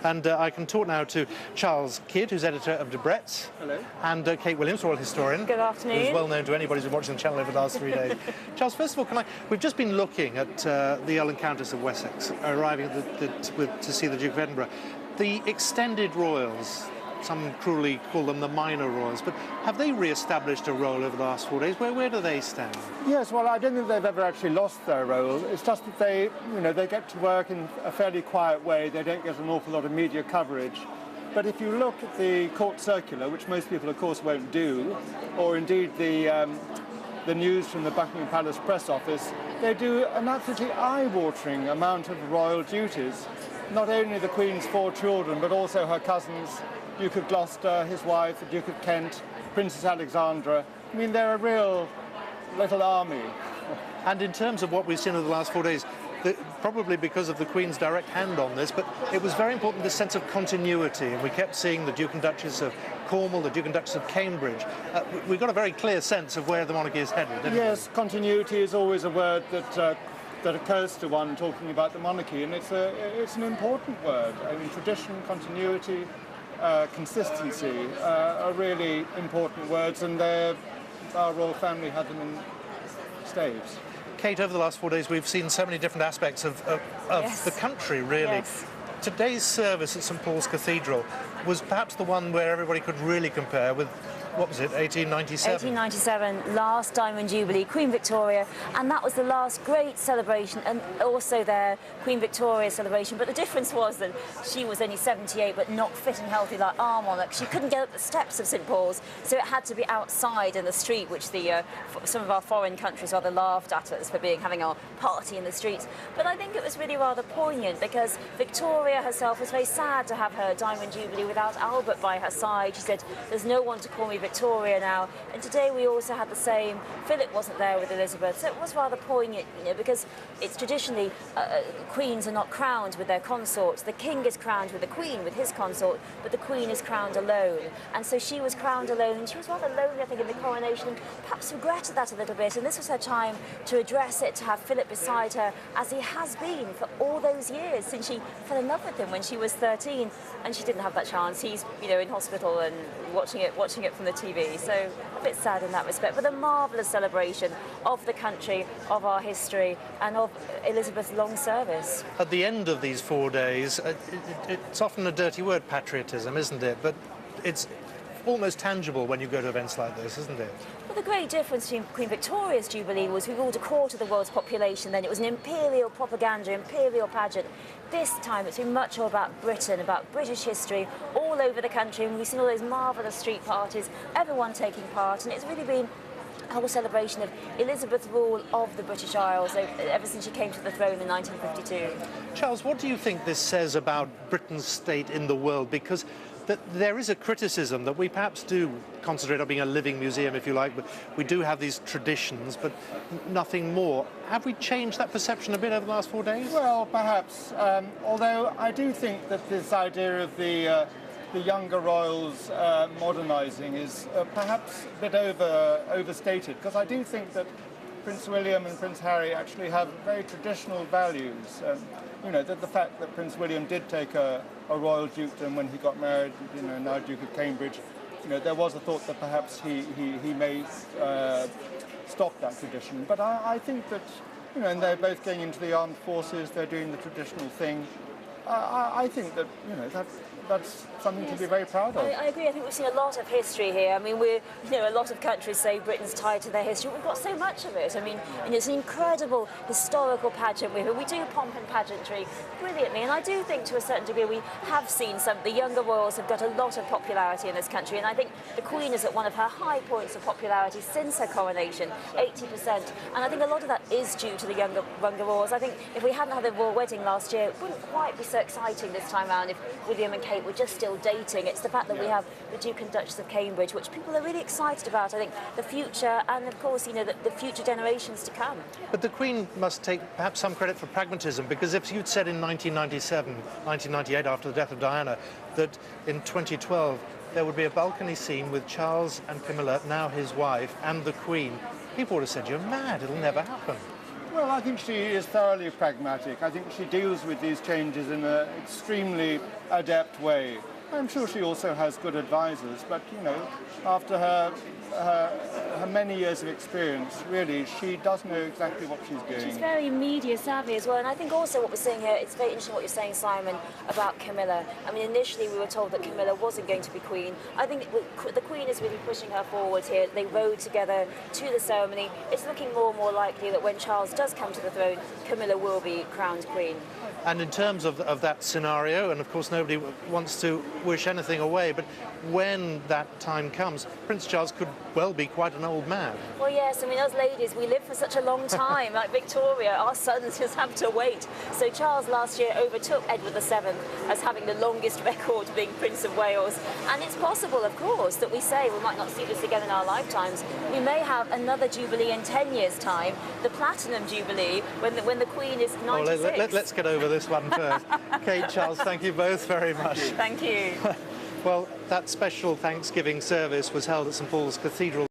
And I can talk now to Charles Kidd, who's editor of Debrett's. Hello. And Kate Williams, royal historian. Good afternoon. Who's well known to anybody who's been watching the channel over the last 3 days. Charles, first of all, we've just been looking at the Earl and Countess of Wessex arriving at to see the Duke of Edinburgh. The extended royals, some cruelly call them the minor royals, but have they re-established a role over the last 4 days? Where do they stand? Yes, well, I don't think they've ever actually lost their role. It's just that they get to work in a fairly quiet way. They don't get an awful lot of media coverage. But if you look at the court circular, which most people, of course, won't do, or indeed the news from the Buckingham Palace press office, they do an absolutely eye-watering amount of royal duties. Not only the Queen's 4 children, but also her cousins, Duke of Gloucester, his wife, the Duke of Kent, Princess Alexandra. I mean, they're a real little army. And in terms of what we've seen over the last 4 days, probably because of the Queen's direct hand on this, but it was very important, this sense of continuity, and we kept seeing the Duke and Duchess of Cornwall, the Duke and Duchess of Cambridge. We've got a very clear sense of where the monarchy is headed, didn't we? Yes, continuity is always a word that occurs to one talking about the monarchy, and it's an important word. I mean, tradition, continuity, consistency are really important words, and our royal family had them in staves. Kate, over the last 4 days, we've seen so many different aspects of Yes. the country, really. Yes. Today's service at St Paul's Cathedral was perhaps the one where everybody could really compare with, what was it, 1897? 1897, last Diamond Jubilee, Queen Victoria, and that was the last great celebration, and also their Queen Victoria celebration. But the difference was that she was only 78, but not fit and healthy like our monarch. She couldn't get up the steps of St Paul's, so it had to be outside in the street, which some of our foreign countries rather laughed at us for having our party in the streets. But I think it was really rather poignant, because Victoria herself was very sad to have her Diamond Jubilee without Albert by her side. She said, "There's no one to call me Victoria now." And today we also had the same. Philip wasn't there with Elizabeth, so it was rather poignant, because it's traditionally queens are not crowned with their consorts. The king is crowned with the queen, with his consort, but the queen is crowned alone. And so she was crowned alone, and she was rather lonely, I think, in the coronation, and perhaps regretted that a little bit. And this was her time to address it, to have Philip beside her, as he has been for all those years since she fell in love with him when she was 13, and she didn't have that chance. He's, in hospital and watching it from the TV. So a bit sad in that respect, but a marvellous celebration of the country, of our history, and of Elizabeth's long service. At the end of these 4 days, it's often a dirty word, patriotism, isn't it? But it's almost tangible when you go to events like this, isn't it? Well, the great difference between Queen Victoria's Jubilee was we ruled a quarter of the world's population. Then it was an imperial propaganda, imperial pageant. This time it's been much more about Britain, about British history, all over the country, and we've seen all those marvellous street parties, everyone taking part, and it's really been a whole celebration of Elizabeth's rule of the British Isles ever since she came to the throne in 1952. Charles, what do you think this says about Britain's state in the world? Because there is a criticism that we perhaps do concentrate on being a living museum, if you like, but we do have these traditions, but nothing more. Have we changed that perception a bit over the last 4 days? Well, perhaps, although I do think that this idea of the younger royals modernising is perhaps a bit overstated, because I do think that Prince William and Prince Harry actually have very traditional values. The fact that Prince William did take a royal dukedom when he got married, now Duke of Cambridge, there was a thought that perhaps he may stop that tradition. But I think that, and they're both going into the armed forces, they're doing the traditional thing. I think that, that's something to be very proud of. I agree. I think we've seen a lot of history here. I mean, a lot of countries say Britain's tied to their history. We've got so much of it. I mean, it's an incredible historical pageant. We do pomp and pageantry brilliantly, and I do think to a certain degree we have seen the younger royals have got a lot of popularity in this country, and I think the Queen is at one of her high points of popularity since her coronation, 80%, and I think a lot of that is due to the younger royals. I think if we hadn't had the royal wedding last year, it wouldn't quite be so exciting this time around if William and Kate were just still dating. It's the fact that we have the Duke and Duchess of Cambridge, which people are really excited about. I think the future, and of course, the future generations to come. But the Queen must take perhaps some credit for pragmatism, because if you'd said in 1997, 1998, after the death of Diana, that in 2012 there would be a balcony scene with Charles and Camilla, now his wife, and the Queen, people would have said, "You're mad, it'll never happen." Well, I think she is thoroughly pragmatic. I think she deals with these changes in an extremely adept way. I'm sure she also has good advisors, but, you know, after her many years of experience, really, she does know exactly what she's doing. She's very media savvy as well, and I think also what we're seeing here, it's very interesting what you're saying, Simon, about Camilla. I mean, initially we were told that Camilla wasn't going to be Queen. I think the Queen is really pushing her forward here. They rode together to the ceremony. It's looking more and more likely that when Charles does come to the throne, Camilla will be crowned Queen. And in terms of that scenario, and of course nobody wants to wish anything away, but when that time comes, Prince Charles could well be quite an old man. Well, yes, I mean, us ladies, we live for such a long time. Like Victoria, our sons just have to wait. So Charles last year overtook Edward VII as having the longest record being Prince of Wales. And it's possible, of course, that we say we might not see this again in our lifetimes. We may have another Jubilee in 10 years' time, the Platinum Jubilee, when the Queen is 96. Oh, let's get over this one first. Kate, Charles, thank you both very much. Thank you. Well, that special Thanksgiving service was held at St Paul's Cathedral.